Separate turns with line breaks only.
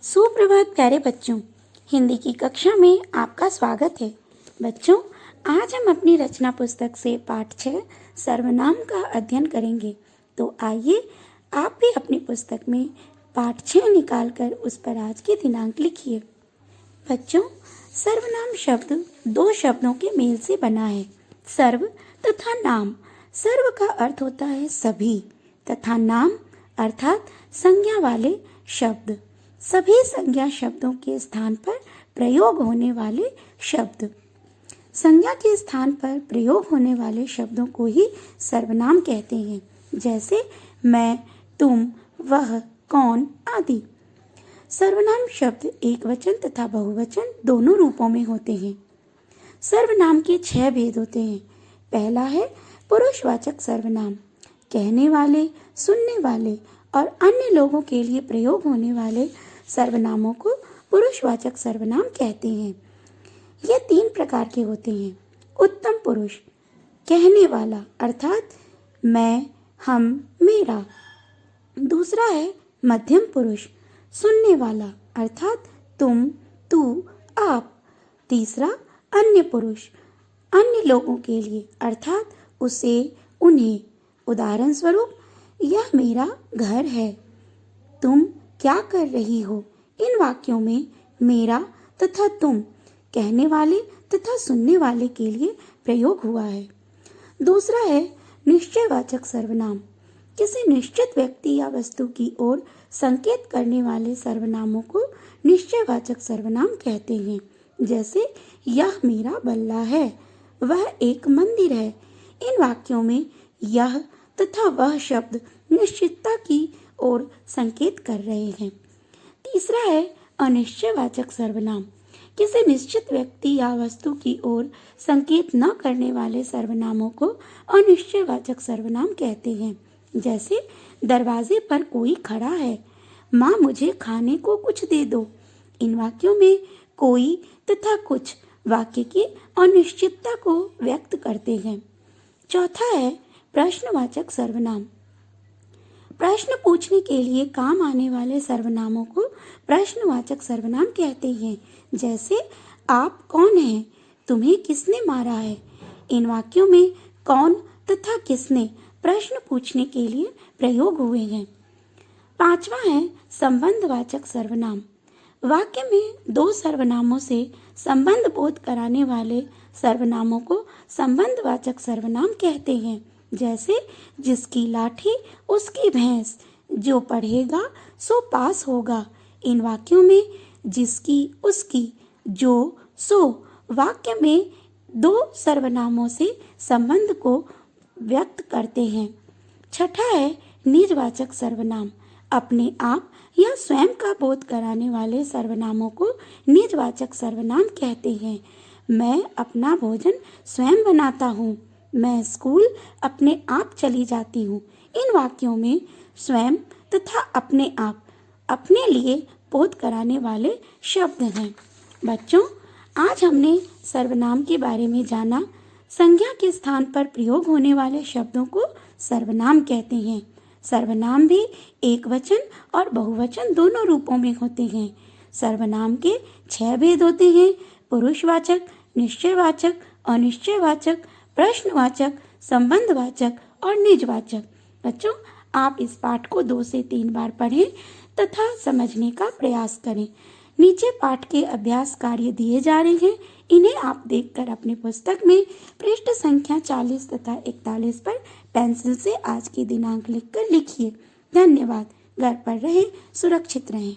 सुप्रभात प्यारे बच्चों, हिंदी की कक्षा में आपका स्वागत है। बच्चों, आज हम अपनी रचना पुस्तक से पाठ 6 सर्वनाम का अध्ययन करेंगे। तो आइए आप भी अपनी पुस्तक में पाठ 6 निकालकर उस पर आज की दिनांक लिखिए। बच्चों, सर्वनाम शब्द दो शब्दों के मेल से बना है, सर्व तथा नाम। सर्व का अर्थ होता है सभी तथा नाम अर्थात संज्ञा वाले शब्द, सभी संज्ञा शब्दों के स्थान पर प्रयोग होने वाले शब्द। संज्ञा के स्थान पर प्रयोग होने वाले शब्दों को ही सर्वनाम कहते हैं, जैसे मैं, तुम, वह, कौन आदि। सर्वनाम शब्द एक वचन तथा बहुवचन दोनों रूपों में होते हैं। सर्वनाम के 6 भेद होते हैं। पहला है पुरुषवाचक सर्वनाम। कहने वाले, सुनने वाले और अन्य लोगों के लिए प्रयोग होने वाले सर्वनामों को पुरुषवाचक सर्वनाम कहते हैं। ये 3 प्रकार के होते हैं। उत्तम पुरुष, कहने वाला अर्थात मैं, हम, मेरा। दूसरा है मध्यम पुरुष, सुनने वाला अर्थात तुम, तू, आप। तीसरा अन्य पुरुष, अन्य लोगों के लिए अर्थात उसे, उन्हें। उदाहरण स्वरूप, यह मेरा घर है, तुम क्या कर रही हो। इन वाक्यों में मेरा तथा तुम कहने वाले तथा सुनने वाले के लिए प्रयोग हुआ है। दूसरा है निश्चयवाचक सर्वनाम। किसी निश्चित व्यक्ति या वस्तु की ओर संकेत करने वाले सर्वनामों को निश्चयवाचक सर्वनाम कहते हैं, जैसे यह मेरा बल्ला है, वह एक मंदिर है। इन वाक्यों में यह तथा वह शब्द निश्चितता की ओर संकेत कर रहे हैं। तीसरा है अनिश्चयवाचक सर्वनाम। किसी निश्चित व्यक्ति या वस्तु की ओर संकेत न करने वाले सर्वनामों को अनिश्चयवाचक सर्वनाम कहते हैं, जैसे दरवाजे पर कोई खड़ा है, माँ मुझे खाने को कुछ दे दो। इन वाक्यों में कोई तथा कुछ वाक्य की अनिश्चितता को व्यक्त करते हैं। चौथा है प्रश्नवाचक सर्वनाम। प्रश्न पूछने के लिए काम आने वाले सर्वनामों को प्रश्नवाचक सर्वनाम कहते हैं, जैसे आप कौन हैं, तुम्हें किसने मारा है। इन वाक्यों में कौन तथा किसने प्रश्न पूछने के लिए प्रयोग हुए हैं। पांचवा है संबंधवाचक सर्वनाम। वाक्य में 2 सर्वनामों से संबंध बोध कराने वाले सर्वनामों को संबंधवाचक सर्वनाम कहते हैं, जैसे जिसकी लाठी उसकी भैंस, जो पढ़ेगा सो पास होगा। इन वाक्यों में जिसकी, उसकी, जो, सो वाक्य में 2 सर्वनामों से संबंध को व्यक्त करते हैं। छठा है निजवाचक सर्वनाम। अपने आप या स्वयं का बोध कराने वाले सर्वनामों को निजवाचक सर्वनाम कहते हैं। मैं अपना भोजन स्वयं बनाता हूँ, मैं स्कूल अपने आप चली जाती हूँ। इन वाक्यों में स्वयं तथा अपने आप, अपने लिए बोध कराने वाले शब्द हैं। बच्चों, आज हमने सर्वनाम के बारे में जाना। संज्ञा के स्थान पर प्रयोग होने वाले शब्दों को सर्वनाम कहते हैं। सर्वनाम भी एक वचन और बहुवचन दोनों रूपों में होते हैं। सर्वनाम के 6 भेद होते हैं: पुरुषवाचक, निश्चयवाचक, अनिश्चयवाचक, प्रश्नवाचक, संबंधवाचक और निजवाचक। बच्चों, आप इस पाठ को 2 से 3 बार पढ़ें तथा समझने का प्रयास करें। नीचे पाठ के अभ्यास कार्य दिए जा रहे हैं, इन्हें आप देखकर अपनी पुस्तक में पृष्ठ संख्या 40 तथा 41 पर पेंसिल से आज की दिनांक लिखकर लिखिए। धन्यवाद। घर पर रहें, सुरक्षित रहें।